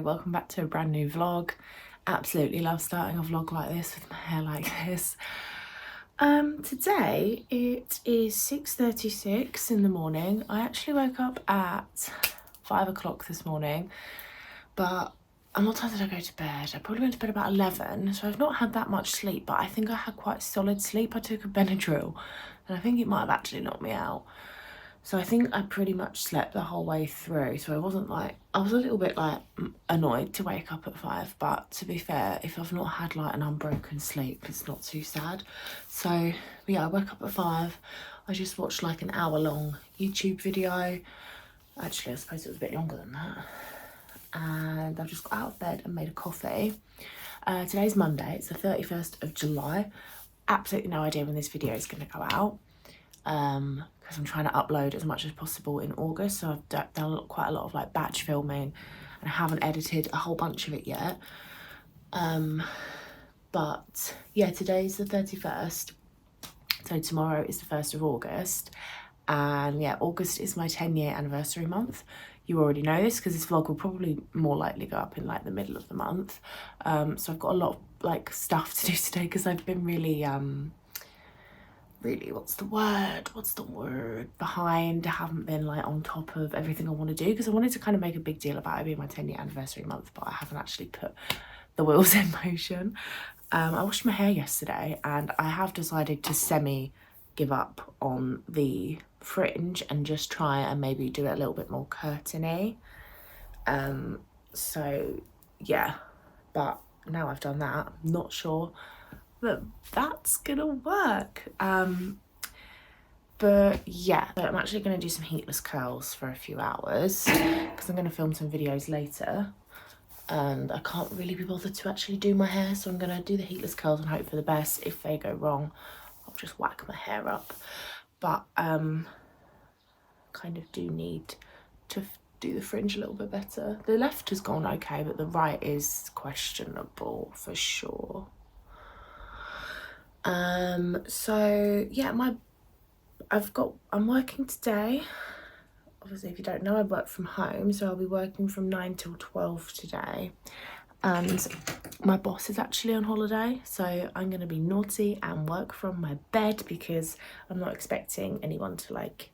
welcome back to a brand new vlog. Absolutely love starting a vlog like this with my hair like this. Today it is 6:36 in the morning. I actually woke up at 5 o'clock this morning, but what time did I go to bed? I probably went to bed about 11, so I've not had that much sleep, but I think I had quite solid sleep. I took a Benadryl and I think it might have actually knocked me out. So I think I pretty much slept the whole way through. So I was a little bit like annoyed to wake up at 5, but to be fair, if I've not had like an unbroken sleep, it's not too sad. So yeah, I woke up at 5. I just watched like an hour-long YouTube video. Actually, I suppose it was a bit longer than that. And I've just got out of bed and made a coffee. Today's Monday, it's the 31st of July. Absolutely no idea when this video is going to go out. Because I'm trying to upload as much as possible in August, so I've done quite a lot of like batch filming and I haven't edited a whole bunch of it yet. But yeah, today's the 31st, so tomorrow is the 1st of August, and yeah, August is my 10-year anniversary month. You already know this because this vlog will probably more likely go up in like the middle of the month. So I've got a lot of like stuff to do today because I've been really what's the word behind. I haven't been like on top of everything I want to do because I wanted to kind of make a big deal about it being my 10-year anniversary month, but I haven't actually put the wheels in motion. I washed my hair yesterday and I have decided to semi give up on the fringe and just try and maybe do it a little bit more curtainy. So yeah, but now I've done that, I'm not sure that that's gonna work. But yeah, I'm actually gonna do some heatless curls for a few hours because I'm gonna film some videos later and I can't really be bothered to actually do my hair, so I'm gonna do the heatless curls and hope for the best. If they go wrong, I'll just whack my hair up. But kind of do need to do the fringe a little bit better. The left has gone okay, but the right is questionable for sure. So yeah, I'm working today. Obviously, if you don't know, I work from home, so I'll be working from 9 till 12 today. And my boss is actually on holiday, so I'm gonna be naughty and work from my bed because I'm not expecting anyone to like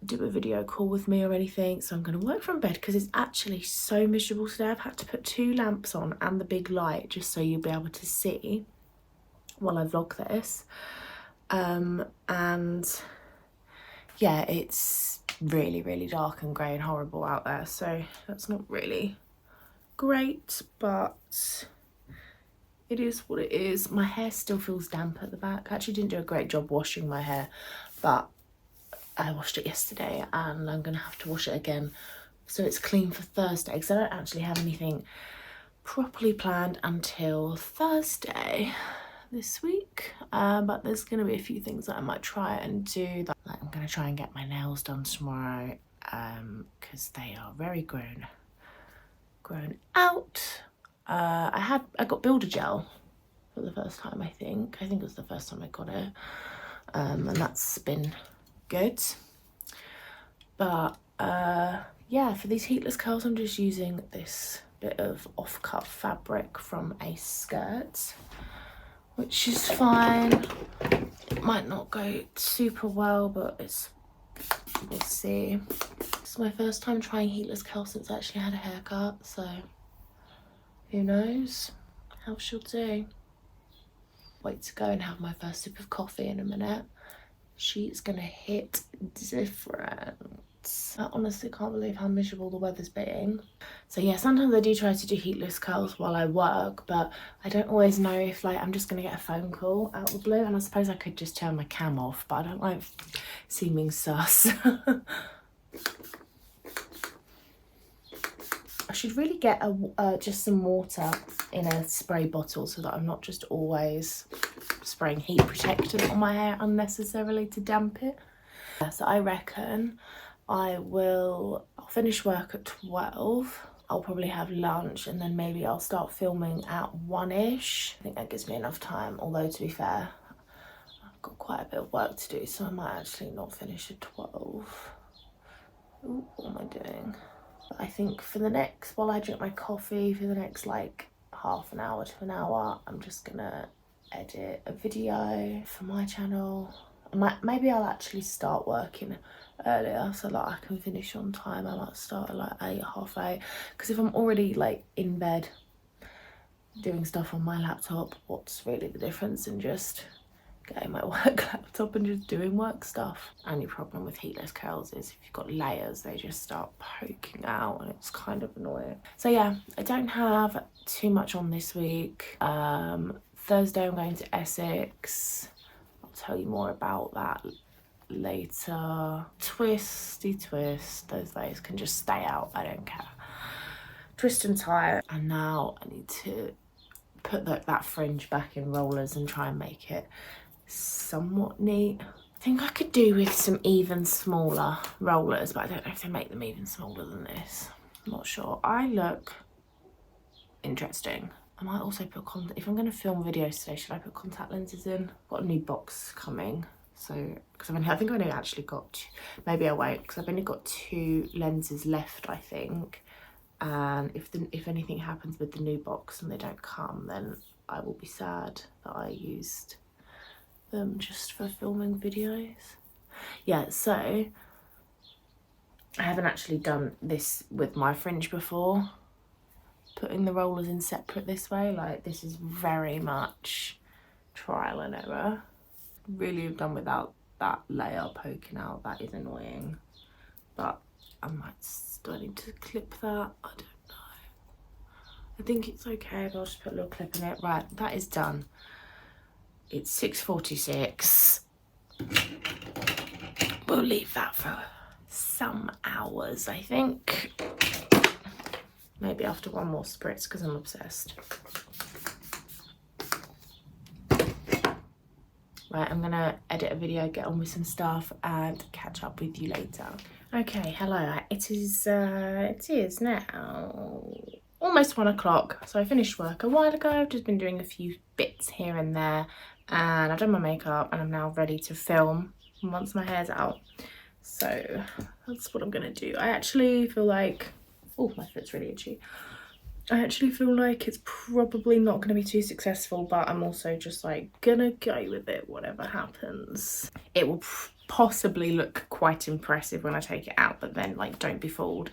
do a video call with me or anything. So I'm gonna work from bed because it's actually so miserable today. I've had to put 2 lamps on and the big light just so you'll be able to see while I vlog this. And yeah, it's really dark and grey and horrible out there, so that's not really great, but it is what it is. My hair still feels damp at the back. I actually didn't do a great job washing my hair, but I washed it yesterday and I'm gonna have to wash it again so it's clean for Thursday, because I don't actually have anything properly planned until Thursday this week. But there's gonna be a few things that I might try and do. Like, I'm gonna try and get my nails done tomorrow because they are very grown out. I got builder gel for the first time. I think it was the first time I got it, and that's been good. But yeah, for these heatless curls I'm just using this bit of off-cut fabric from a skirt, which is fine. It might not go super well, but we'll see. It's my first time trying heatless curls since I actually had a haircut, so who knows how she'll do. Wait to go and have my first sip of coffee in a minute. She's gonna hit different. I honestly can't believe how miserable the weather's being. So yeah, sometimes I do try to do heatless curls while I work, but I don't always know if like I'm just gonna get a phone call out of the blue, and I suppose I could just turn my cam off, but I don't like seeming sus. I should really get just some water in a spray bottle so that I'm not just always spraying heat protectant on my hair unnecessarily to damp it. So I reckon I'll finish work at 12. I'll probably have lunch and then maybe I'll start filming at 1ish. I think that gives me enough time, although to be fair, I've got quite a bit of work to do, so I might actually not finish at 12. Ooh, what am I doing? I think for the next, while I drink my coffee, for the next like half an hour to an hour, I'm just gonna edit a video for my channel. Maybe I'll actually start working earlier so that I can finish on time. I might start at like 8, half 8, because if I'm already like in bed doing stuff on my laptop, what's really the difference in just getting my work laptop and just doing work stuff? Only problem with heatless curls is if you've got layers, they just start poking out and it's kind of annoying. So yeah, I don't have too much on this week. Thursday I'm going to Essex. I'll tell you more about that later. Twisty twist, those days can just stay out, I don't care. Twist and tie. And now I need to put that fringe back in rollers and try and make it somewhat neat. I think I could do with some even smaller rollers, but I don't know if they make them even smaller than this. I'm not sure. I look interesting. I might also put if I'm going to film videos today, should I put contact lenses in? I've got a new box coming, so because I think I've only actually got maybe I won't, because I've only got 2 lenses left, I think. And if anything happens with the new box and they don't come, then I will be sad that I used them just for filming videos. Yeah, so I haven't actually done this with my fringe before, putting the rollers in separate this way. Like, this is very much trial and error. Really have done without that layer poking out. That is annoying, but I might still need to clip that. I don't know. I think it's okay if I'll just put a little clip in it. Right, that is done. It's 6:46. We'll leave that for some hours, I think. Maybe after one more spritz, because I'm obsessed. Right, I'm gonna edit a video, get on with some stuff, and catch up with you later. Okay, hello. It is now almost 1 o'clock. So I finished work a while ago. I've just been doing a few bits here and there, and I've done my makeup, and I'm now ready to film once my hair's out. So that's what I'm gonna do. I actually feel like, oh, my foot's really itchy. I actually feel like it's probably not going to be too successful, but I'm also just like gonna go with it, whatever happens. It will possibly look quite impressive when I take it out, but then like, don't be fooled.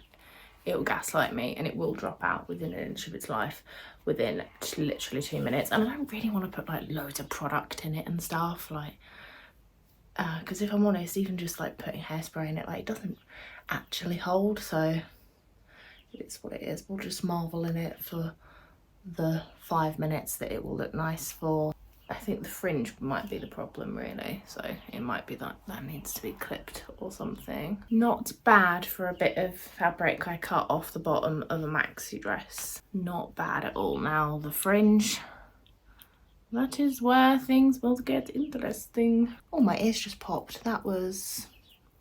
It will gaslight me and it will drop out within an inch of its life within literally 2 minutes. And I don't really want to put like loads of product in it and stuff, like because if I'm honest, even just like putting hairspray in it, like, it doesn't actually hold. So it's what it is. We'll just marvel in it for the 5 minutes that it will look nice for. I think the fringe might be the problem, really, so it might be that needs to be clipped or something. Not bad for a bit of fabric I cut off the bottom of a maxi dress. Not bad at all. Now the fringe, that is where things will get interesting. Oh, my ears just popped. That was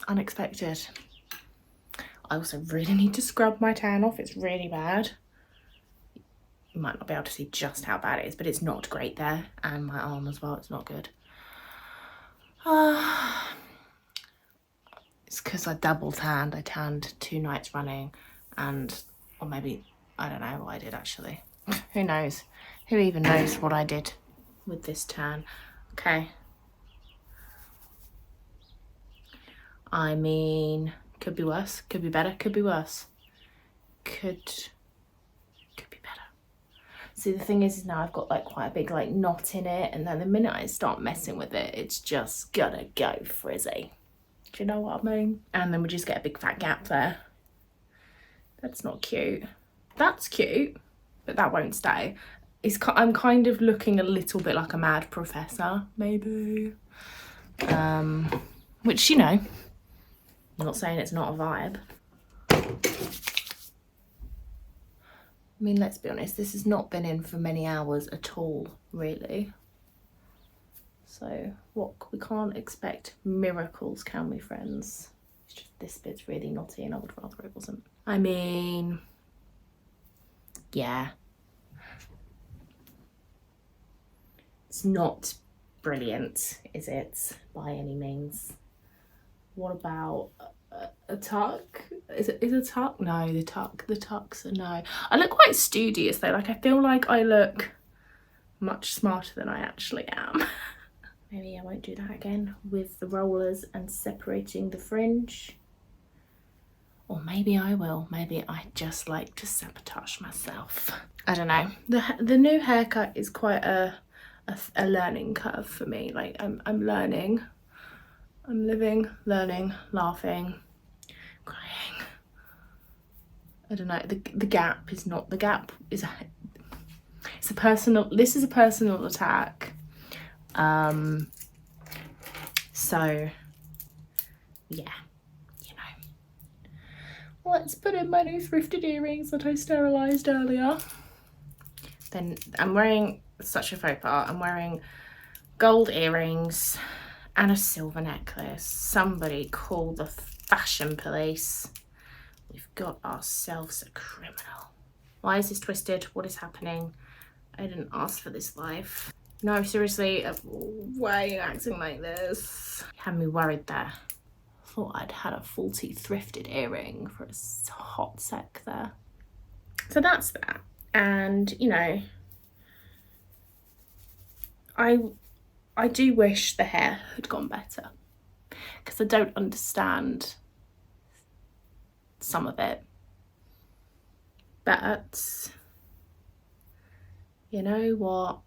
unexpected. I also really need to scrub my tan off. It's really bad. You might not be able to see just how bad it is, but it's not great there. And my arm as well, it's not good. It's because I double tanned. I tanned 2 nights running, and, or maybe, I don't know what I did actually. Who knows? Who even knows what I did with this tan? Okay. I mean, could be worse, could be better, could be worse. Could be better. See, the thing is now I've got like quite a big like knot in it, and then the minute I start messing with it, it's just gonna go frizzy. Do you know what I mean? And then we just get a big fat gap there. That's not cute. That's cute, but that won't stay. I'm kind of looking a little bit like a mad professor, maybe. Which, you know, I'm not saying it's not a vibe. I mean, let's be honest, this has not been in for many hours at all, really. So we can't expect miracles, can we, friends? It's just this bit's really knotty and I would rather it wasn't. I mean, yeah. It's not brilliant, is it, by any means? What about a tuck. Is a tuck? No, the tuck's a no. I look quite studious though. Like I feel like I look much smarter than I actually am. Maybe I won't do that again with the rollers and separating the fringe. Or maybe I will. Maybe I just like to sabotage myself. I don't know. The new haircut is quite a learning curve for me. Like I'm learning. I'm living, learning, laughing, crying. I don't know. The gap is not, the gap is it's a personal, this is a personal attack. So yeah, you know. Let's put in my new thrifted earrings that I sterilised earlier. Then I'm wearing such a faux pas. I'm wearing gold earrings and a silver necklace. Somebody call the fashion police. We've got ourselves a criminal. Why is this twisted? What is happening? I didn't ask for this life. No, seriously, why are you acting like this? You had me worried there. Thought I'd had a faulty thrifted earring for a hot sec there. So that's that. And, you know, I do wish the hair had gone better because I don't understand some of it. But you know what?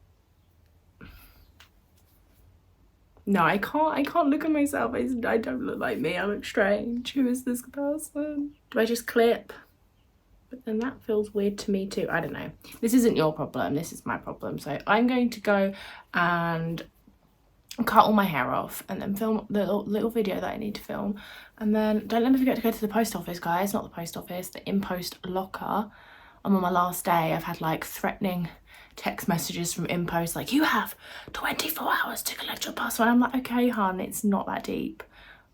No, I can't look at myself. I don't look like me. I look strange. Who is this person? Do I just clip? But then that feels weird to me too. I don't know. This isn't your problem. This is my problem. So I'm going to go and cut all my hair off and then film the little video that I need to film. And then don't let me forget to go to the post office, guys. Not the post office, the in-post locker. I'm on my last day. I've had like threatening text messages from in-post like, you have 24 hours to collect your parcel. And I'm like, okay, hun, it's not that deep.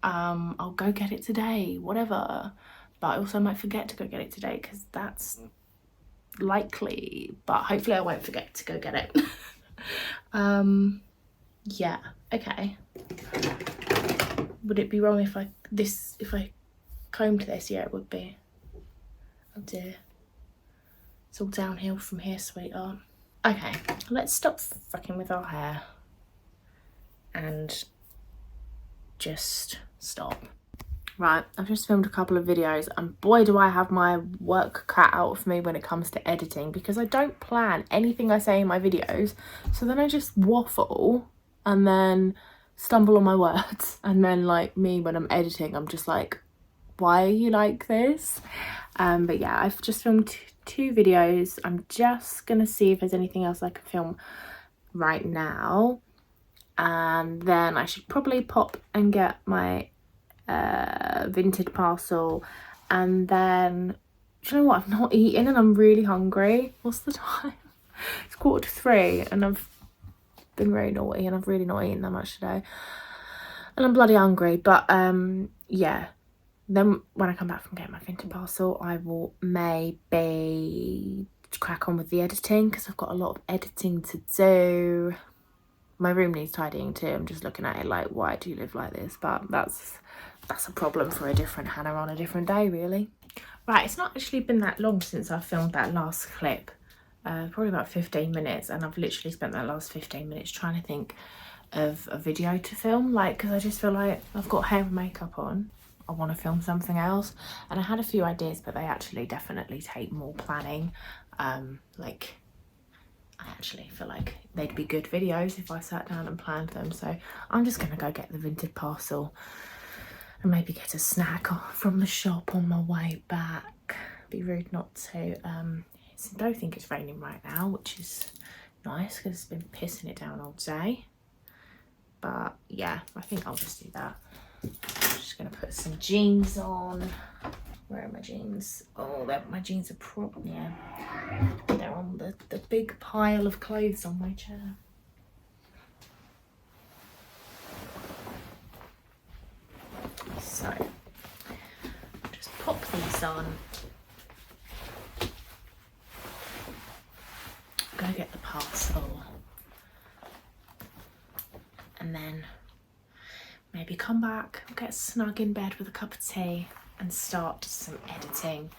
I'll go get it today, whatever. But I also might forget to go get it today because that's likely. But hopefully I won't forget to go get it. Yeah, okay. Would it be wrong if I combed this? Yeah, it would be. Oh dear. It's all downhill from here, sweetheart. Okay, let's stop fucking with our hair and just stop. Right, I've just filmed a couple of videos and boy do I have my work cut out for me when it comes to editing because I don't plan anything I say in my videos, so then I just waffle and then stumble on my words, and then like me when I'm editing I'm just like, why are you like this? But yeah, I've just filmed two videos. I'm just gonna see if there's anything else I can film right now, and then I should probably pop and get my Vinted parcel. And then, do you know what, I've not eaten and I'm really hungry. What's the time? It's 2:45 and I've been very naughty and I've really not eaten that much today and I'm bloody hungry. But yeah, then when I come back from getting my Vinted parcel I will maybe crack on with the editing because I've got a lot of editing to do. My room needs tidying too. I'm just looking at it like, why do you live like this? But that's a problem for a different Hannah on a different day, really. Right, it's not actually been that long since I filmed that last clip. Probably about 15 minutes, and I've literally spent that last 15 minutes trying to think of a video to film, like, because I just feel like I've got hair and makeup on. I want to film something else, and I had a few ideas, but they actually definitely take more planning. Like, I actually feel like they'd be good videos if I sat down and planned them. So I'm just gonna go get the Vinted parcel and maybe get a snack from the shop on my way back. Be rude not to. I don't think it's raining right now, which is nice because it's been pissing it down all day. But yeah, I think I'll just do that. I'm just gonna put some jeans on. Where are my jeans? Oh, my jeans are yeah. They're on the big pile of clothes on my chair. So, just pop these on. Go get the parcel. And then maybe come back, get snug in bed with a cup of tea and start some editing.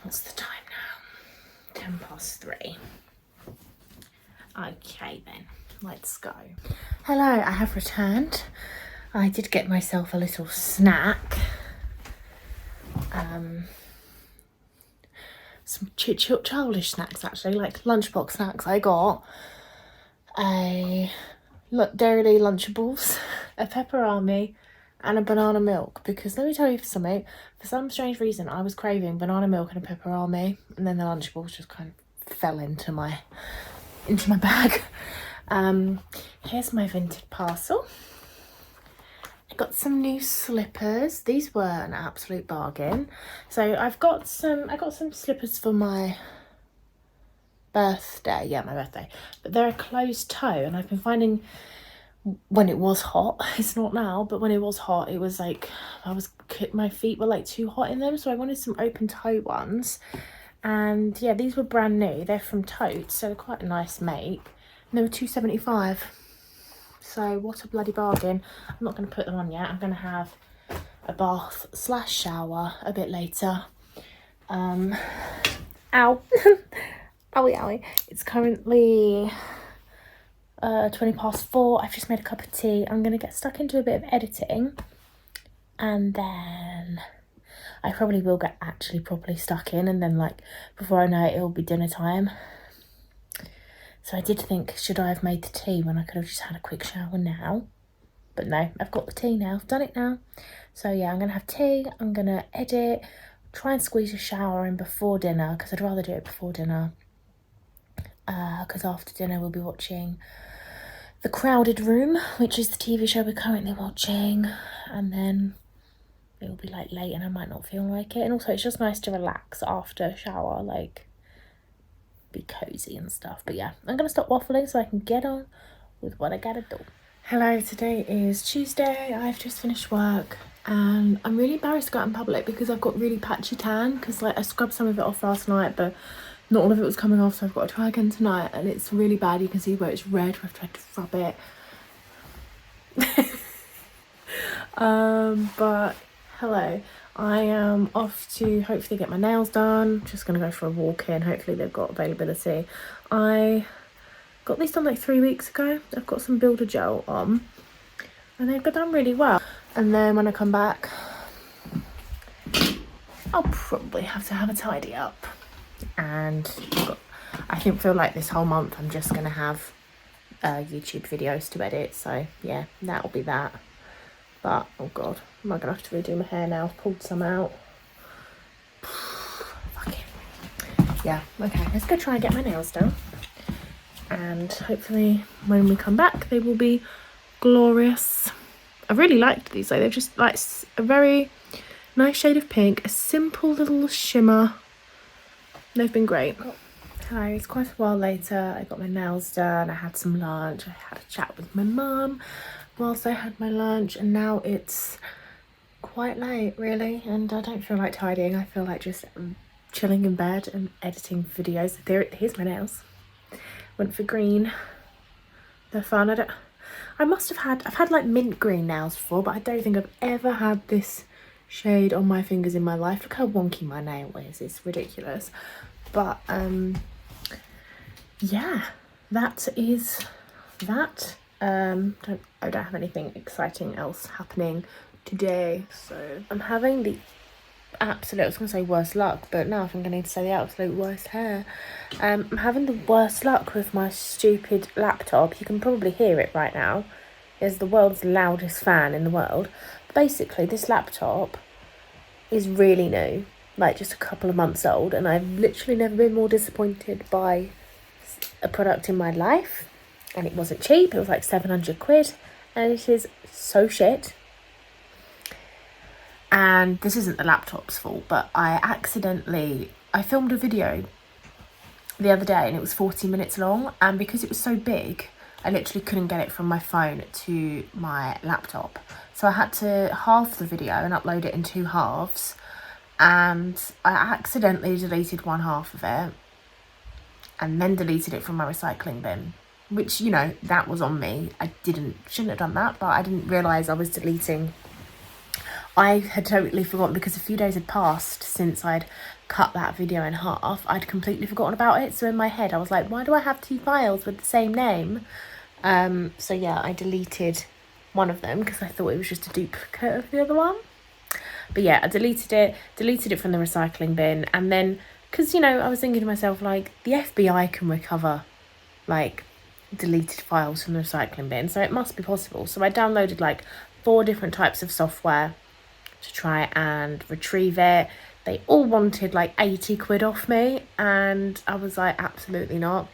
What's the time now? 3:10. Okay then, let's go. Hello, I have returned. I did get myself a little snack. Some childish snacks actually, like lunchbox snacks. I got a Dairy Lunchables, a pepperami and a banana milk, because let me tell you something, for some strange reason I was craving banana milk and a pepperami, and then the Lunchables just kind of fell into my bag. Here's my Vinted parcel. I got some new slippers. These were an absolute bargain. So I got some slippers for my birthday. Yeah, my birthday. But they're a closed toe, and I've been finding when it was hot, it's not now, but when it was hot, it was like my feet were like too hot in them, so I wanted some open toe ones. And yeah, these were brand new. They're from Totes, so they're quite a nice make. And they were £2.75. So what a bloody bargain. I'm not going to put them on yet. I'm going to have a bath / shower a bit later. Ow. Owie owie. It's currently 4:20. I've just made a cup of tea. I'm going to get stuck into a bit of editing. And then I probably will get actually properly stuck in. And then like before I know it, it'll be dinner time. So I did think, should I have made the tea when I could have just had a quick shower now? But no, I've got the tea now. I've done it now. So yeah, I'm going to have tea. I'm going to edit. Try and squeeze a shower in before dinner, because I'd rather do it before dinner. Because after dinner we'll be watching The Crowded Room, which is the TV show we're currently watching. And then it'll be like late and I might not feel like it. And also it's just nice to relax after a shower, like be cozy and stuff. But yeah, I'm gonna stop waffling so I can get on with what I gotta do. Hello, today is Tuesday. I've just finished work and I'm really embarrassed to go out in public because I've got really patchy tan, because like I scrubbed some of it off last night but not all of it was coming off, so I've got to try again tonight, and it's really bad. You can see where it's red where I've tried to rub it. But hello, I am off to hopefully get my nails done. Just gonna go for a walk in, hopefully they've got availability. I got these done like 3 weeks ago. I've got some builder gel on and they've done really well. And then when I come back I'll probably have to have a tidy up. And I feel like this whole month I'm just gonna have YouTube videos to edit, so yeah, that'll be that. But oh god, am I gonna have to redo my hair now? I've pulled some out. Fuck it. Yeah, okay, let's go try and get my nails done, and hopefully when we come back they will be glorious. I really liked these though. They're just like a very nice shade of pink, a simple little shimmer. They've been great. Hello, it's quite a while later. I got my nails done, I had some lunch, I had a chat with my mum whilst I had my lunch, and now it's quite late really, and I don't feel like tidying. I feel like just chilling in bed and editing videos. Here's my nails. Went for green. They're fun. I've had like mint green nails before, but I don't think I've ever had this shade on my fingers in my life. Look how wonky my nail is, it's ridiculous. But yeah, that is that. I don't have anything exciting else happening today, so I'm having the absolute, I was gonna say worst luck, but now I think I need to say the absolute worst hair. I'm having the worst luck with my stupid laptop. You can probably hear it right now. It's the world's loudest fan in the world. Basically, this laptop is really new, like just a couple of months old, and I've literally never been more disappointed by a product in my life. And it wasn't cheap, it was like 700 quid, and it is so shit. And this isn't the laptop's fault, but I filmed a video the other day and it was 40 minutes long, and because it was so big I literally couldn't get it from my phone to my laptop, so I had to halve the video and upload it in 2 halves, and I accidentally deleted one half of it and then deleted it from my recycling bin. which, you know, that was on me. I shouldn't have done that, but I didn't realise I was deleting. I had totally forgotten, because a few days had passed since I'd cut that video in half. I'd completely forgotten about it. So in my head, I was like, why do I have 2 files with the same name? So yeah, I deleted one of them because I thought it was just a duplicate of the other one. But yeah, I deleted it from the recycling bin. And then, because, you know, I was thinking to myself, like, the FBI can recover, like, deleted files from the recycling bin, so it must be possible. So I downloaded like 4 different types of software to try and retrieve it. They all wanted like 80 quid off me, and I was like, absolutely not.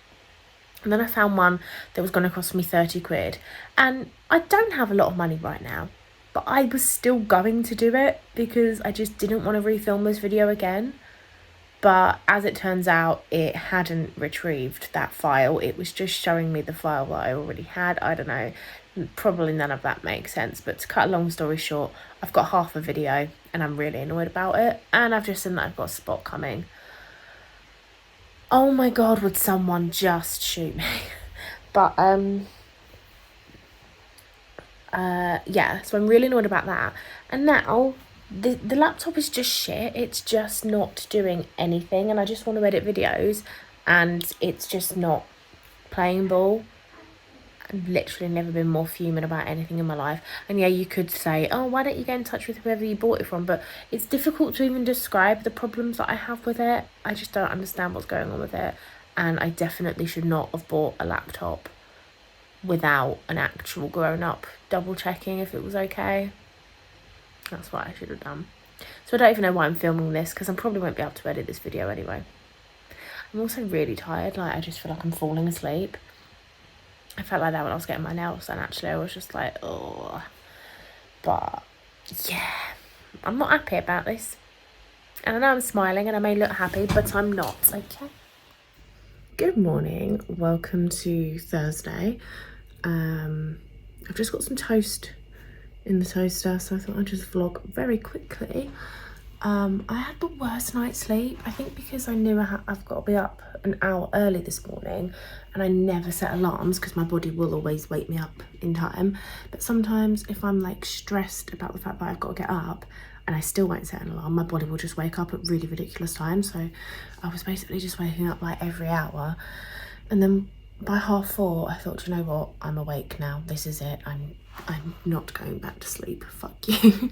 And then I found one that was going to cost me 30 quid. And I don't have a lot of money right now, but I was still going to do it because I just didn't want to refilm this video again. But as it turns out, it hadn't retrieved that file. It was just showing me the file that I already had. I don't know, probably none of that makes sense. But to cut a long story short, I've got half a video and I'm really annoyed about it. And I've just seen that I've got a spot coming. Oh my God, would someone just shoot me? But, yeah, so I'm really annoyed about that. And now the laptop is just shit. It's just not doing anything, and I just want to edit videos and it's just not playing ball. I've literally never been more fuming about anything in my life. And yeah, you could say, oh, why don't you get in touch with whoever you bought it from? But it's difficult to even describe the problems that I have with it. I just don't understand what's going on with it. And I definitely should not have bought a laptop without an actual grown-up double checking if it was okay. That's what I should have done. So I don't even know why I'm filming this, because I probably won't be able to edit this video anyway. I'm also really tired. Like, I just feel like I'm falling asleep. I felt like that when I was getting my nails done, actually. I was just like, oh. But yeah, I'm not happy about this. And I know I'm smiling and I may look happy, but I'm not, okay? Good morning. Welcome to Thursday. I've just got some toast in the toaster, so I thought I'd just vlog very quickly. I had the worst night's sleep, I think because I knew I've got to be up an hour early this morning, and I never set alarms because my body will always wake me up in time. But sometimes if I'm like stressed about the fact that I've got to get up and I still won't set an alarm, my body will just wake up at really ridiculous times. So I was basically just waking up like every hour, and then by 4:30 I thought, you know what, I'm awake now, this is it, I'm not going back to sleep, fuck you.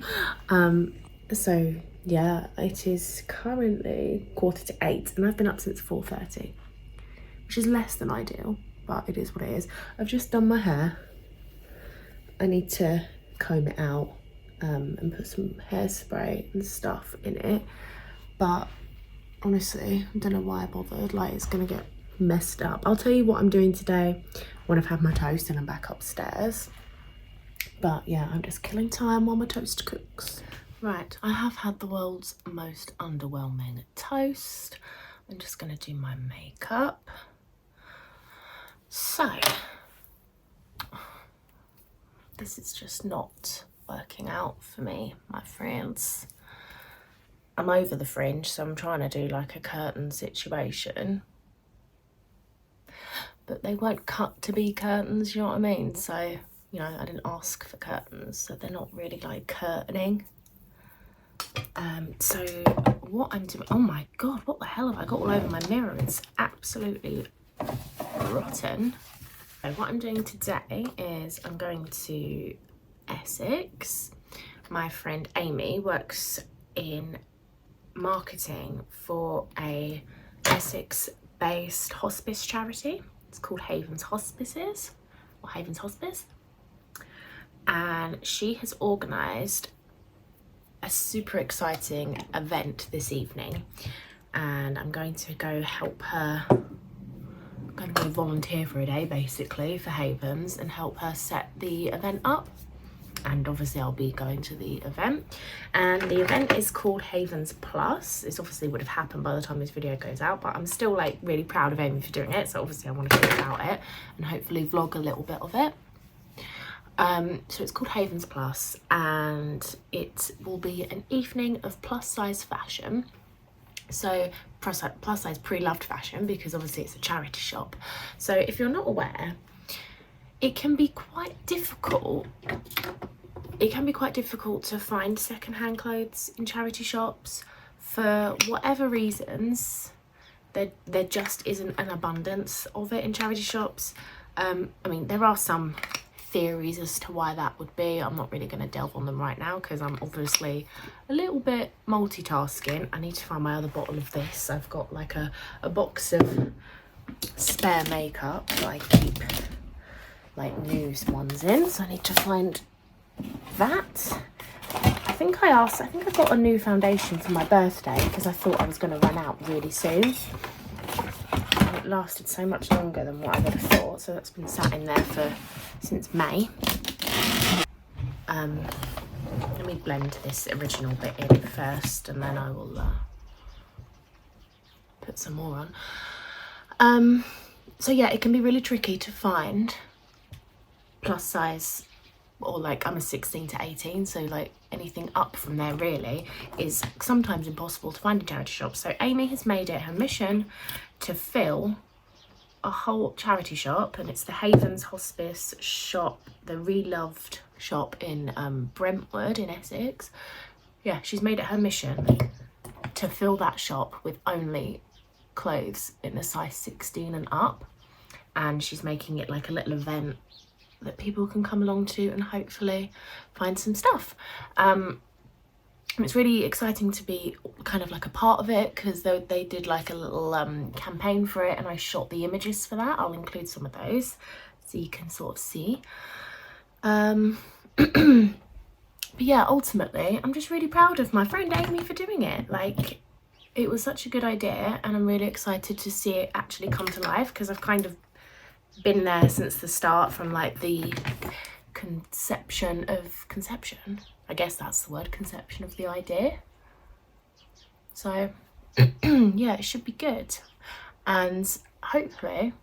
So yeah, it is currently 7:45 and I've been up since 4:30, which is less than ideal, but it is what it is. I've just done my hair. I need to comb it out and put some hairspray and stuff in it, but honestly, I don't know why I bothered. Like, it's gonna get messed up. I'll tell you what I'm doing today when I've had my toast and I'm back upstairs. But yeah, I'm just killing time while my toast cooks. Right, I have had the world's most underwhelming toast. I'm just gonna do my makeup. So, this is just not working out for me, my friends. I'm over the fringe, so I'm trying to do like a curtain situation. But they won't cut to be curtains, you know what I mean? So, you know, I didn't ask for curtains, so they're not really like curtaining. So what I'm doing, oh my God, what the hell have I got all over my mirror? It's absolutely rotten. So what I'm doing today is I'm going to Essex. My friend Amy works in marketing for a Essex-based hospice charity. It's called Havens Hospices, or Havens Hospice. And she has organised a super exciting event this evening, and I'm going to go help her. I'm going to go volunteer for a day basically for Havens and help her set the event up. And obviously I'll be going to the event, and the event is called Havens Plus. This obviously would have happened by the time this video goes out, but I'm still like really proud of Amy for doing it, so obviously I want to hear about it and hopefully vlog a little bit of it. So it's called Havens Plus, and it will be an evening of plus size fashion. So plus size pre-loved fashion, because obviously it's a charity shop. So if you're not aware, it can be quite difficult. It can be quite difficult to find secondhand clothes in charity shops for whatever reasons. There just isn't an abundance of it in charity shops. I mean, there are some theories as to why that would be. I'm not really going to delve on them right now because I'm obviously a little bit multitasking. I need to find my other bottle of this. I've got like a box of spare makeup that I keep like new ones in, so I need to find that. I think I got a new foundation for my birthday because I thought I was going to run out really soon. And it lasted so much longer than what I would have thought, so that's been sat in there since May. Let me blend this original bit in first, and then I will put some more on. So yeah, it can be really tricky to find plus size, or like I'm a 16 to 18, so like anything up from there really is sometimes impossible to find in charity shops. So Amy has made it her mission to fill a whole charity shop, and it's the Havens Hospice shop, the Reloved shop in Brentwood in Essex. Yeah, she's made it her mission to fill that shop with only clothes in the size 16 and up, and she's making it like a little event that people can come along to and hopefully find some stuff. It's really exciting to be kind of like a part of it because they did like a little campaign for it, and I shot the images for that. I'll include some of those so you can sort of see. But yeah, ultimately I'm just really proud of my friend Amy for doing it. Like, it was such a good idea, and I'm really excited to see it actually come to life because I've kind of been there since the start, from like the conception, I guess that's the word, conception of the idea. So yeah, it should be good, and hopefully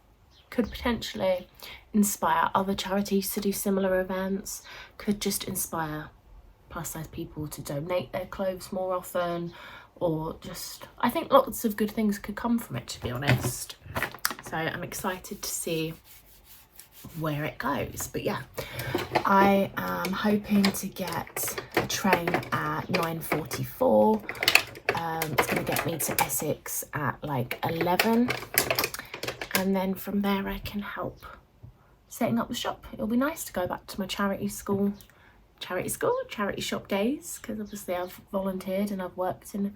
could potentially inspire other charities to do similar events, could just inspire plus size people to donate their clothes more often, or just, I think lots of good things could come from it, to be honest. So I'm excited to see where it goes. But yeah, I am hoping to get a train at 9:44. It's going to get me to Essex at like 11, and then from there I can help setting up the shop. It'll be nice to go back to my charity shop days, because obviously I've volunteered and I've worked in a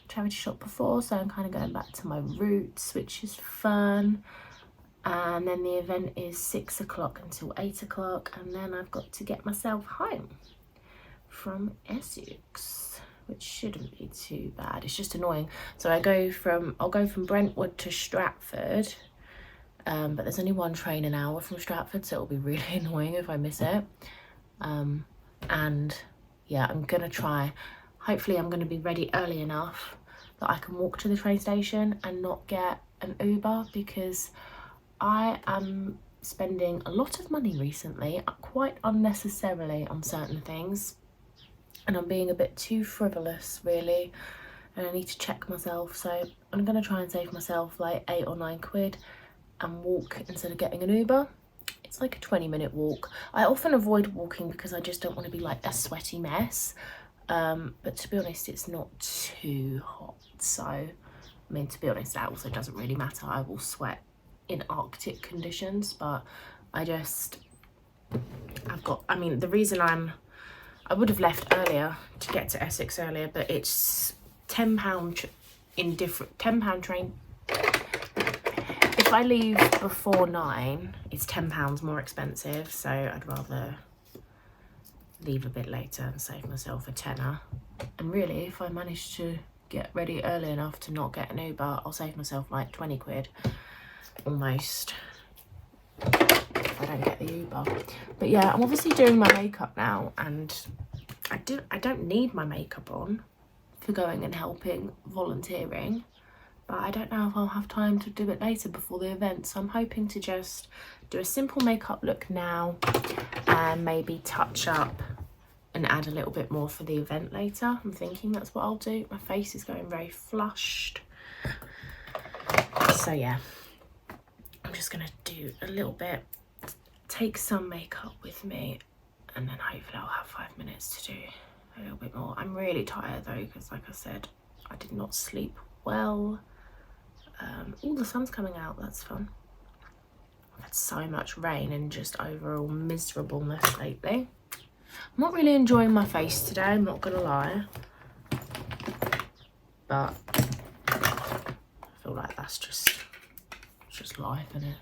charity shop before, so I'm kind of going back to my roots, which is fun. And then the event is 6 o'clock until 8 o'clock, and then I've got to get myself home from Essex, which shouldn't be too bad. It's just annoying. So I'll go from Brentwood to Stratford, but there's only one train an hour from Stratford, so it'll be really annoying if I miss it. And yeah, I'm gonna try, hopefully I'm gonna be ready early enough that I can walk to the train station and not get an Uber, because I am spending a lot of money recently, quite unnecessarily, on certain things, and I'm being a bit too frivolous really, and I need to check myself. So I'm gonna try and save myself like 8 or 9 quid and walk instead of getting an Uber. It's like a 20-minute walk. I often avoid walking because I just don't want to be like a sweaty mess, but to be honest it's not too hot, so I mean, to be honest, that also doesn't really matter. I will sweat in Arctic conditions, but I mean, the reason I would have left earlier to get to Essex earlier, but it's £10 £10 train. If I leave before 9, it's £10 more expensive, so I'd rather leave a bit later and save myself a tenner. And really, if I manage to get ready early enough to not get an Uber, I'll save myself like 20 quid almost if I don't get the Uber. But yeah, I'm obviously doing my makeup now, and I don't need my makeup on for going and helping volunteering, but I don't know if I'll have time to do it later before the event, so I'm hoping to just do a simple makeup look now and maybe touch up and add a little bit more for the event later. I'm thinking that's what I'll do. My face is going very flushed, so yeah, I'm just gonna do a little bit, take some makeup with me, and then hopefully I'll have 5 minutes to do a little bit more. I'm really tired though, because like I said, I did not sleep well. Oh, the sun's coming out, that's fun. I've had so much rain and just overall miserableness lately. I'm not really enjoying my face today, I'm not gonna lie, but I feel like that's just life, isn't it?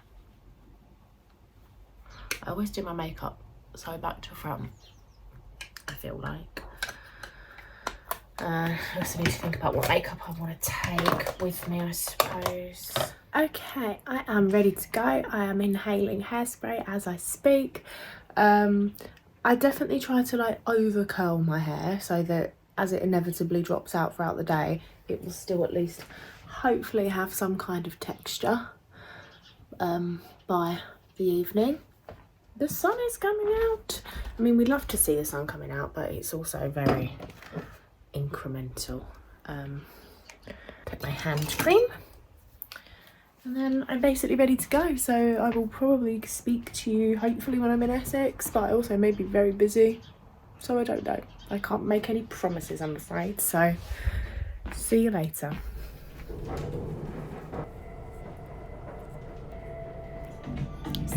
I always do my makeup so back to front, I feel like. I also need to think about what makeup I want to take with me, I suppose. Okay, I am ready to go. I am inhaling hairspray as I speak. I definitely try to like over curl my hair so that as it inevitably drops out throughout the day, it will still at least hopefully have some kind of texture by the evening. The sun is coming out. I mean, we'd love to see the sun coming out, but it's also very incremental. Take my hand cream, and then I'm basically ready to go. So I will probably speak to you hopefully when I'm in Essex, but I also may be very busy, so I don't know. I can't make any promises, I'm afraid. So see you later.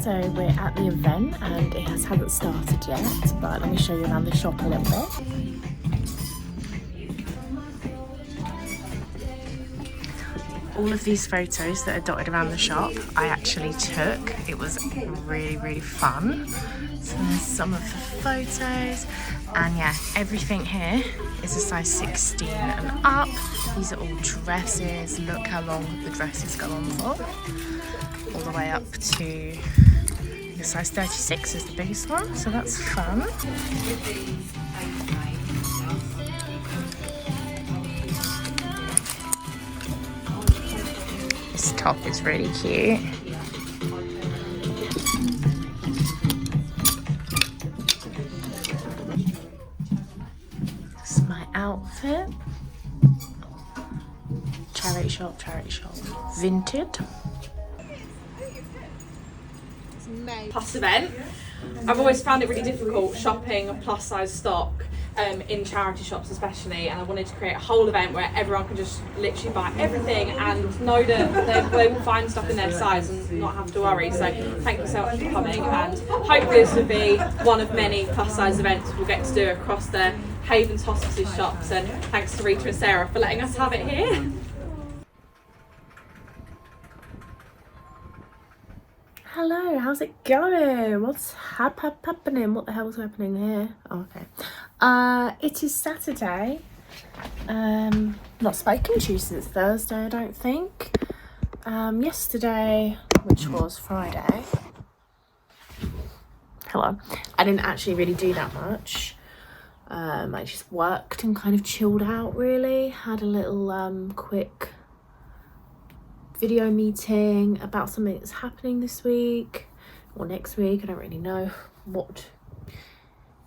So we're at the event and it hasn't started yet, but let me show you around the shop a little bit. All of these photos that are dotted around the shop I actually took. It was really, really fun. So there's some of the photos, and yeah, everything here is a size 16 and up. These are all dresses. Look how long the dresses go on for. All the way up to the size 36 is the biggest one, so that's fun. This top is really cute. This is my outfit. Charity shop, Vinted. Plus event. I've always found it really difficult shopping plus size stock in charity shops especially, and I wanted to create a whole event where everyone can just literally buy everything and know that they will find stuff in their size and not have to worry. So thank you so much for coming, and hopefully this will be one of many plus size events we'll get to do across the Havens hospices shops, and thanks to Rita and Sarah for letting us have it here. Hello, how's it going? What's happening? What the hell's happening here? Oh, okay. It is Saturday. Not spoken to you since Thursday, I don't think. Yesterday, which was Friday. Hello. I didn't actually really do that much. I just worked and kind of chilled out really. Had a little quick video meeting about something that's happening this week or next week. I don't really know what.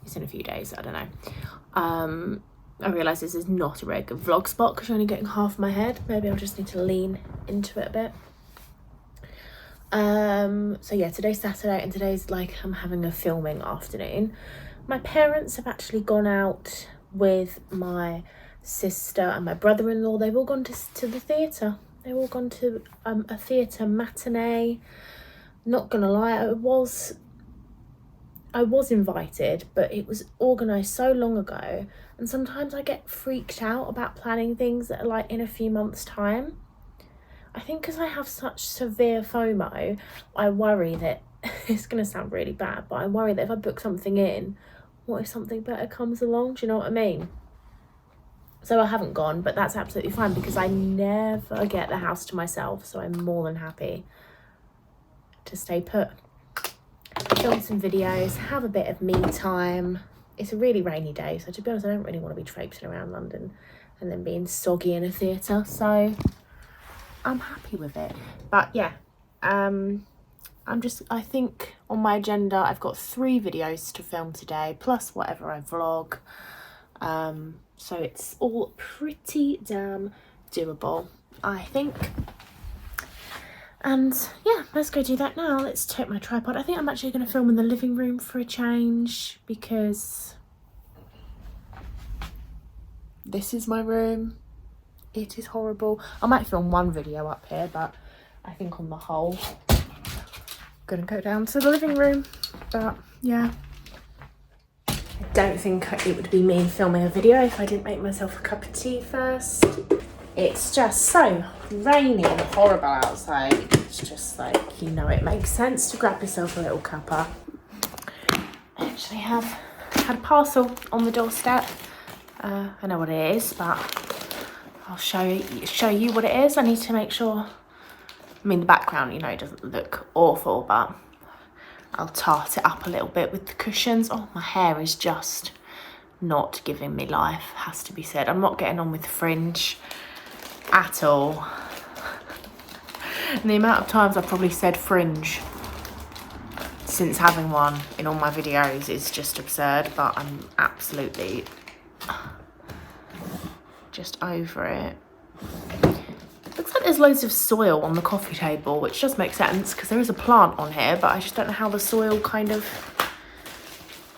It's in a few days, I don't know. I realise this is not a regular vlog spot because you're only getting half my head. Maybe I'll just need to lean into it a bit. So yeah, today's Saturday and today's like I'm having a filming afternoon. My parents have actually gone out with my sister and my brother-in-law. They've all gone to the theatre. They've all gone to a theatre matinee. Not gonna lie, I was invited, but it was organised so long ago, and sometimes I get freaked out about planning things that are like in a few months' time. I think because I have such severe FOMO, I worry that it's gonna sound really bad, but I worry that if I book something in, what if something better comes along? Do you know what I mean? So I haven't gone, but that's absolutely fine because I never get the house to myself, so I'm more than happy to stay put. Film some videos, have a bit of me time. It's a really rainy day, so to be honest, I don't really want to be traipsing around London and then being soggy in a theatre, so I'm happy with it. But yeah, I think on my agenda, I've got 3 videos to film today, plus whatever I vlog. So it's all pretty damn doable, I think. And yeah, let's go do that now. Let's take my tripod. I think I'm actually going to film in the living room for a change, because this is my room. It is horrible. I might film one video up here, but I think on the whole, I'm gonna go down to the living room. But yeah, I don't think it would be me filming a video if I didn't make myself a cup of tea first. It's just so rainy and horrible outside. It's just like, you know, it makes sense to grab yourself a little cuppa. I actually had a parcel on the doorstep. I know what it is, but I'll show you what it is. I need to make sure, I mean, the background, you know, it doesn't look awful, but I'll tart it up a little bit with the cushions. Oh, my hair is just not giving me life, has to be said. I'm not getting on with fringe at all. And the amount of times I've probably said fringe since having one in all my videos is just absurd, but I'm absolutely just over it. Looks like there's loads of soil on the coffee table, which does make sense because there is a plant on here, but I just don't know how the soil kind of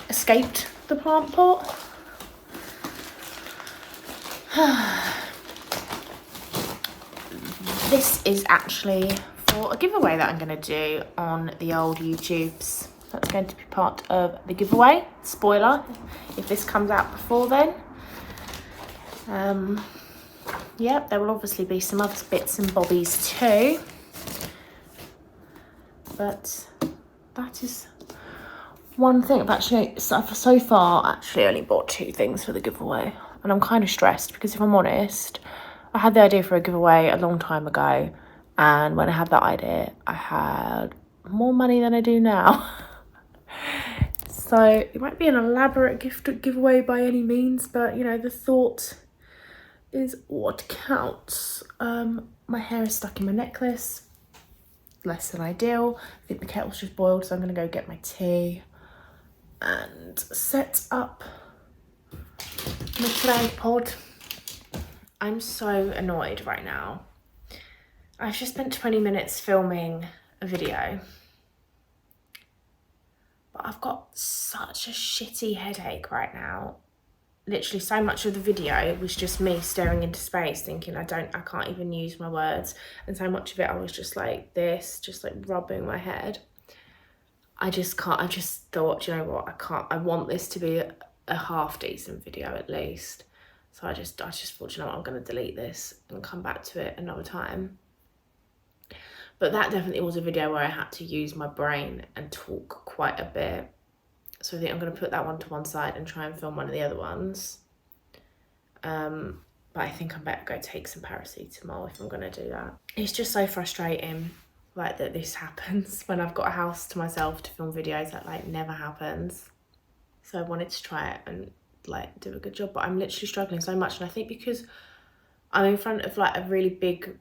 escaped the plant pot. This is actually for a giveaway that I'm going to do on the old YouTubes. That's going to be part of the giveaway. Spoiler, if this comes out before then. Yeah, there will obviously be some other bits and bobbies too. But that is one thing. I've actually, so far, actually only bought 2 things for the giveaway. And I'm kind of stressed because, if I'm honest, I had the idea for a giveaway a long time ago. And when I had that idea, I had more money than I do now. So it might be an elaborate giveaway by any means, but you know, the thought is what counts. My hair is stuck in my necklace, less than ideal. I think the kettle's just boiled, so I'm gonna go get my tea and set up my tripod. I'm so annoyed right now. I've just spent 20 minutes filming a video, but I've got such a shitty headache right now. Literally so much of the video was just me staring into space thinking I can't even use my words, and so much of it I was just like this, just like rubbing my head. I just thought, you know what, I want this to be a half decent video at least. So I just thought, you know what, I'm going to delete this and come back to it another time. But that definitely was a video where I had to use my brain and talk quite a bit. So I think I'm going to put that one to one side and try and film one of the other ones. But I think I better go take some paracetamol if I'm going to do that. It's just so frustrating, like, that this happens when I've got a house to myself to film videos. That like never happens. So I wanted to try it and like do a good job, but I'm literally struggling so much. And I think because I'm in front of like a really big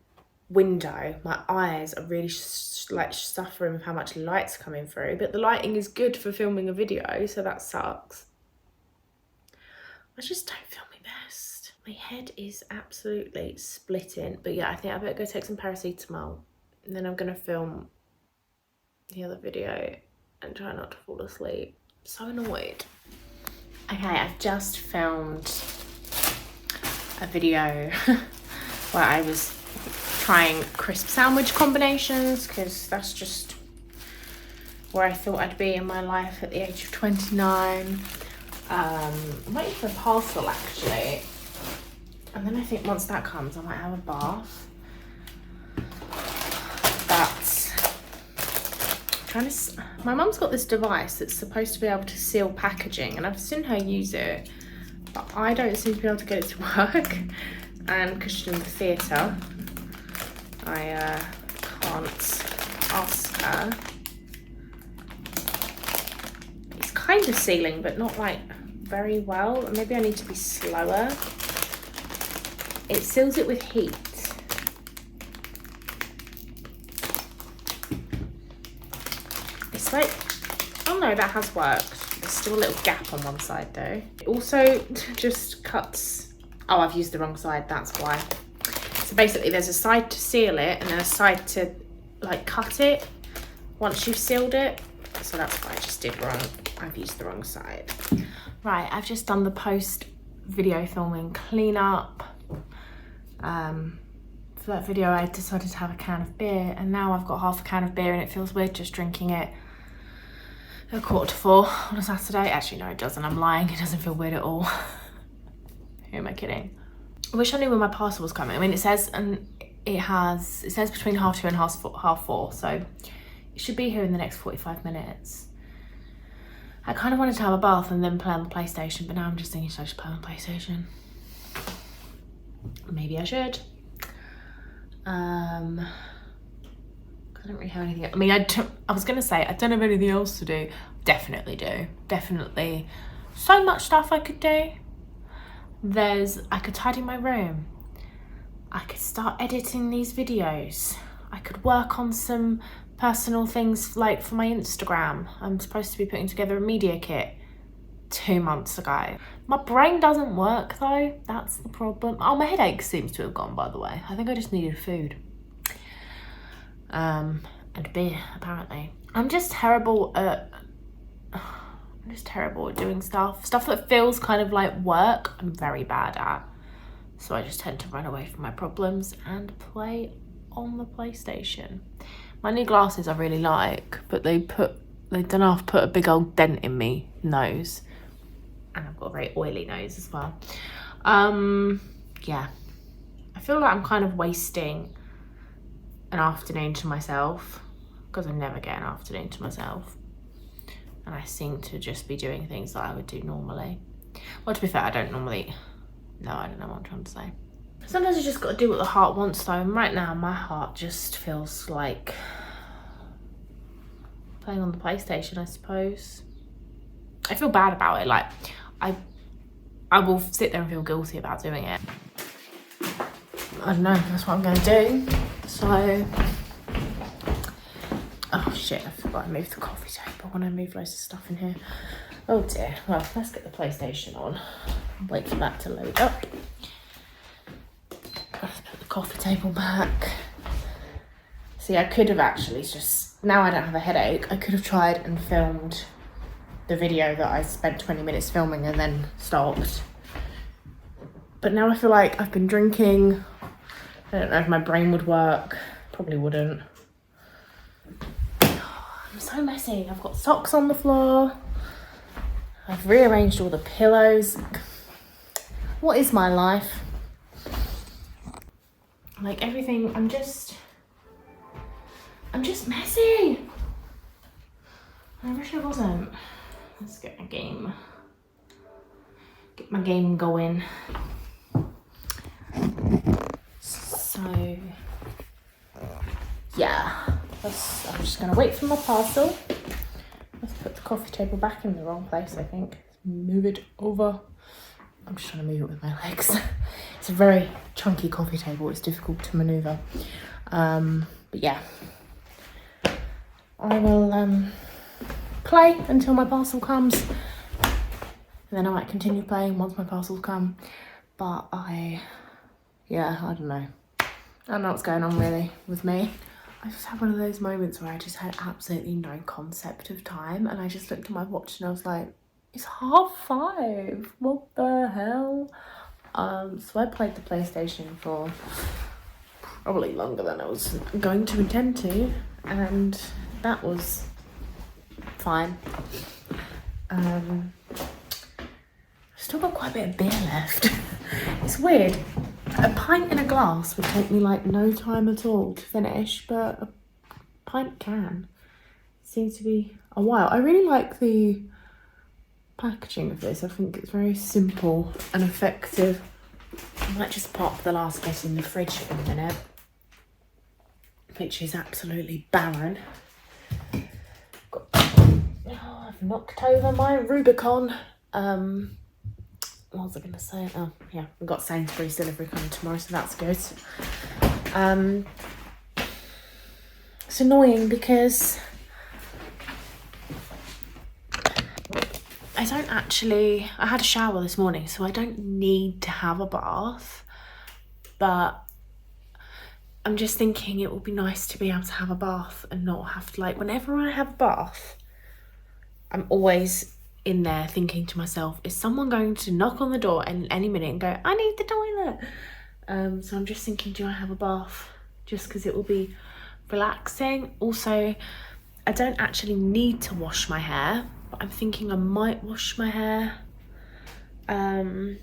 window, my eyes are really like suffering with how much light's coming through, but the lighting is good for filming a video, so that sucks. I just don't feel my best. My head is absolutely splitting, but yeah, I think I better go take some paracetamol and then I'm gonna film the other video and try not to fall asleep. I'm so annoyed. Okay, I've just filmed a video where I was trying crisp sandwich combinations, because that's just where I thought I'd be in my life at the age of 29. I'm waiting for a parcel actually, and then I think once that comes I might have a bath. But my mum's got this device that's supposed to be able to seal packaging, and I've seen her use it, but I don't seem to be able to get it to work. And because she's in the theatre, I can't ask her. It's kind of sealing, but not like very well. Maybe I need to be slower. It seals it with heat. It's like, oh no, that has worked. There's still a little gap on one side though. It also just cuts, oh, I've used the wrong side, that's why. So basically there's a side to seal it and then a side to like cut it once you've sealed it. So that's what I just did wrong. I've used the wrong side. Right, I've just done the post video filming cleanup. For that video I decided to have a can of beer, and now I've got half a can of beer and it feels weird just drinking it at 4:45 on a Saturday. Actually no, it doesn't, I'm lying, it doesn't feel weird at all. Who am I kidding? I wish I knew when my parcel was coming. I mean, it says between 2:30 and 4:30, so it should be here in the next 45 minutes. I kind of wanted to have a bath and then play on the PlayStation, but now I'm just thinking, should I just play on the PlayStation? Maybe I should. I don't really have anything. I mean, I was gonna say I don't have anything else to do. Definitely do. Definitely. So much stuff I could do. I could tidy my room. I could start editing these videos. I could work on some personal things like for my Instagram. I'm supposed to be putting together a media kit 2 months ago. My brain doesn't work though, that's the problem. Oh, my headache seems to have gone, by the way. I think I just needed food. And beer, apparently. I'm just terrible at doing stuff that feels kind of like work. I'm very bad at. So I just tend to run away from my problems and play on the PlayStation. My new glasses I really like, but they don't know, I've put a big old dent in me nose. And I've got a very oily nose as well. Yeah. I feel like I'm kind of wasting an afternoon to myself, because I never get an afternoon to myself. And I seem to just be doing things that I would do normally. Well, to be fair, I don't normally... No, I don't know what I'm trying to say. Sometimes you just got to do what the heart wants though, and right now my heart just feels like playing on the PlayStation, I suppose. I feel bad about it, like I will sit there and feel guilty about doing it. I don't know, that's what I'm going to do. So, oh shit, I forgot I moved the coffee table when I moved loads of stuff in here. Oh dear, well, let's get the PlayStation on. Wait for that to load up. Let's put the coffee table back. See, I could have actually just, now I don't have a headache, I could have tried and filmed the video that I spent 20 minutes filming and then stopped. But now I feel like I've been drinking. I don't know if my brain would work. Probably wouldn't. I'm so messy. I've got socks on the floor. I've rearranged all the pillows. What is my life? Like everything, I'm just messy. I wish I wasn't. Let's get my game going. So yeah, I'm just gonna wait for my parcel. Let's put the coffee table back in the wrong place, I think. Move it over. I'm just trying to move it with my legs. It's a very chunky coffee table, it's difficult to maneuver. But yeah, I will play until my parcel comes, and then I might continue playing once my parcels come. But I don't know. I don't know what's going on really with me. I just had one of those moments where I just had absolutely no concept of time, and I just looked at my watch and I was like, it's 5:30, what the hell? So I played the PlayStation for probably longer than I was going to intend to, and that was fine. Still got quite a bit of beer left. It's weird. A pint in a glass would take me like no time at all to finish, but a pint can seems to be a while. I really like the packaging of this. I think it's very simple and effective. I might just pop the last bit in the fridge in a minute, which is absolutely barren. I've knocked over my Rubicon. What was I going to say? Oh, yeah, we've got Sainsbury's delivery coming tomorrow, so that's good. It's annoying because I had a shower this morning, so I don't need to have a bath, but I'm just thinking it would be nice to be able to have a bath and not have to, like, whenever I have a bath, I'm always in there thinking to myself, is someone going to knock on the door in any minute and go, I need the toilet? So I'm just thinking, do I have a bath? Just because it will be relaxing. Also, I don't actually need to wash my hair, but I'm thinking I might wash my hair. I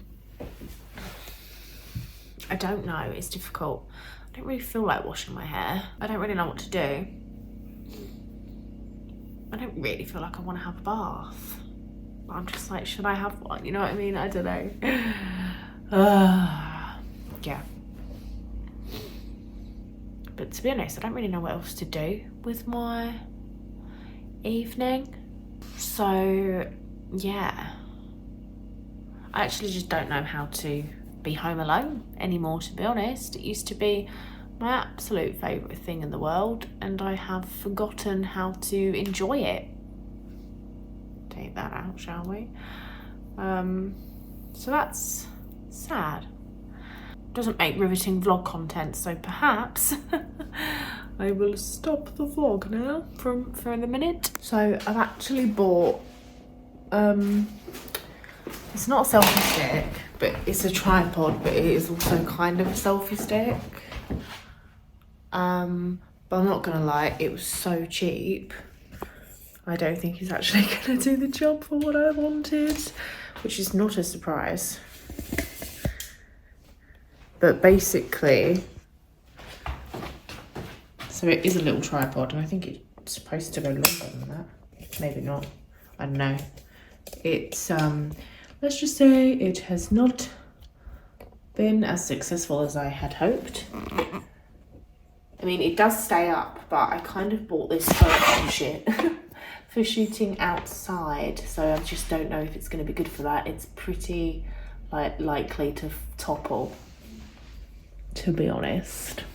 don't know, it's difficult. I don't really feel like washing my hair. I don't really know what to do. I don't really feel like I want to have a bath. But I'm just like, should I have one? You know what I mean? I don't know. Yeah. But to be honest, I don't really know what else to do with my evening. So, yeah. I actually just don't know how to be home alone anymore, to be honest. It used to be my absolute favourite thing in the world, and I have forgotten how to enjoy it. Take that out, shall we? So that's sad. Doesn't make riveting vlog content, so perhaps I will stop the vlog now for the minute. So I've actually bought it's not a selfie stick, but it's a tripod, but it is also kind of a selfie stick. But I'm not gonna lie, it was so cheap. I don't think it's actually gonna do the job for what I wanted, which is not a surprise. But basically, so it is a little tripod, and I think it's supposed to go longer than that. Maybe not, I don't know. It's, let's just say it has not been as successful as I had hoped. I mean, it does stay up, but I kind of bought this shit for shooting outside, so I just don't know if it's going to be good for that. It's pretty likely to topple, to be honest.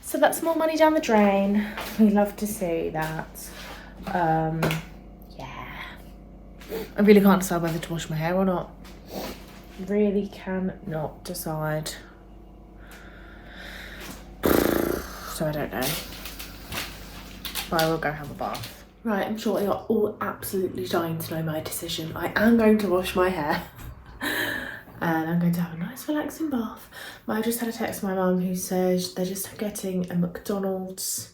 So that's more money down the drain. We love to see that. Yeah. I really can't decide whether to wash my hair or not. Really cannot decide. So I don't know. But I will go have a bath. Right, I'm sure you're all absolutely dying to know my decision. I am going to wash my hair. And I'm going to have a nice relaxing bath. I just had a text from my mum who says they're just getting a McDonald's,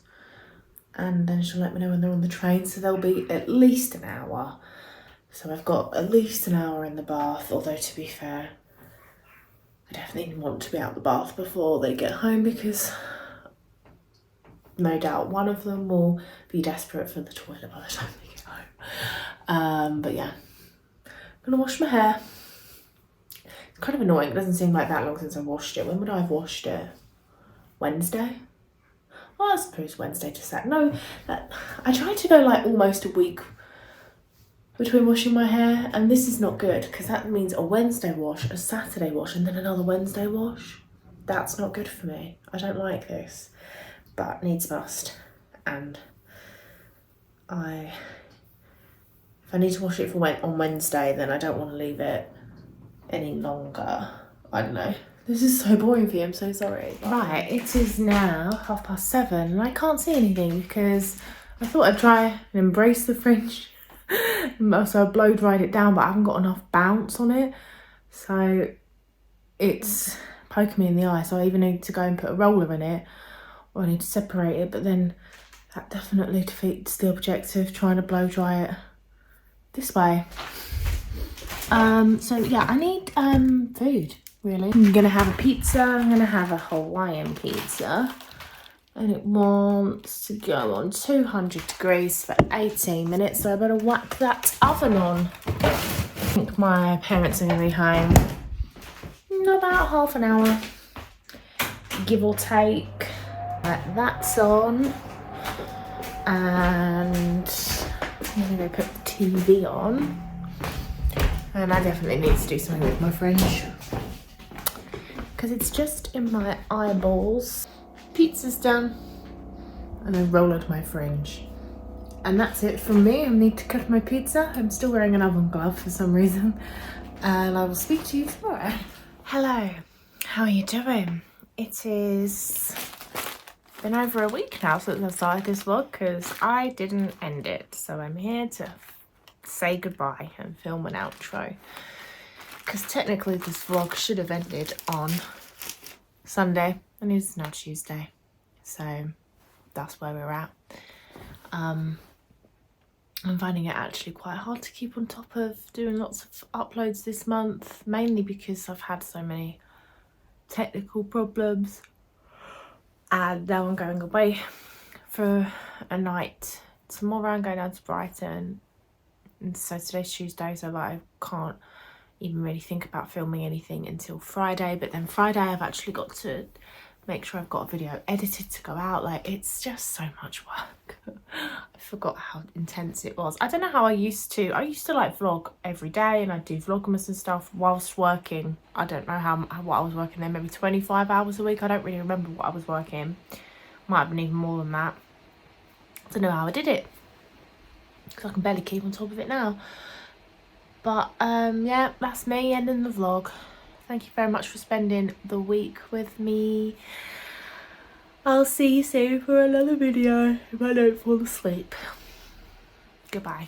and then she'll let me know when they're on the train, so they'll be at least an hour. So I've got at least an hour in the bath, although to be fair, I definitely want to be out the bath before they get home, because no doubt one of them will be desperate for the toilet by the time they get home. But yeah, I'm gonna wash my hair. It's kind of annoying, it doesn't seem like that long since I washed it. When would I have washed it? Wednesday? Well, I suppose Wednesday to Saturday. No, I tried to go like almost a week between washing my hair, and this is not good, because that means a Wednesday wash, a Saturday wash, and then another Wednesday wash. That's not good for me. I don't like this, but needs must. And if I need to wash it on Wednesday, then I don't want to leave it any longer. I don't know. This is so boring for you, I'm so sorry. Right, it is now 7:30 and I can't see anything because I thought I'd try and embrace the fringe. So I blow dried it down, but I haven't got enough bounce on it. So it's poking me in the eye. So I either need to go and put a roller in it, or I need to separate it, but then that definitely defeats the objective, trying to blow dry it this way. So yeah, I need food, really. I'm gonna have a pizza. I'm gonna have a Hawaiian pizza, and it wants to go on 200 degrees for 18 minutes, so I better whack that oven on. I think my parents are gonna be home in about half an hour, give or take. Right, that's on, and I'm gonna go put the TV on. And I definitely need to do something with my fringe, because it's just in my eyeballs. Pizza's done, and I rolled my fringe. And that's it from me. I need to cut my pizza. I'm still wearing an oven glove for some reason. And I will speak to you tomorrow. Hello, how are you doing? It is been over a week now since I started this vlog because I didn't end it. So I'm here to say goodbye and film an outro. Because technically this vlog should have ended on Sunday and it's now Tuesday. So that's where we're at. I'm finding it actually quite hard to keep on top of doing lots of uploads this month, mainly because I've had so many technical problems. And now I'm going away for a night. Tomorrow I'm going down to Brighton. And so today's Tuesday, so like I can't even really think about filming anything until Friday. But then Friday I've actually got to make sure I've got a video edited to go out. Like, it's just so much work. I forgot how intense it was. I don't know how I used to like vlog every day, and I'd do vlogmas and stuff whilst working. I don't know what I was working then, maybe 25 hours a week. I don't really remember what I was working. Might have been even more than that. I don't know how I did it, because I can barely keep on top of it now. But yeah, that's me ending the vlog. Thank you very much for spending the week with me. I'll see you soon for another video if I don't fall asleep. Goodbye.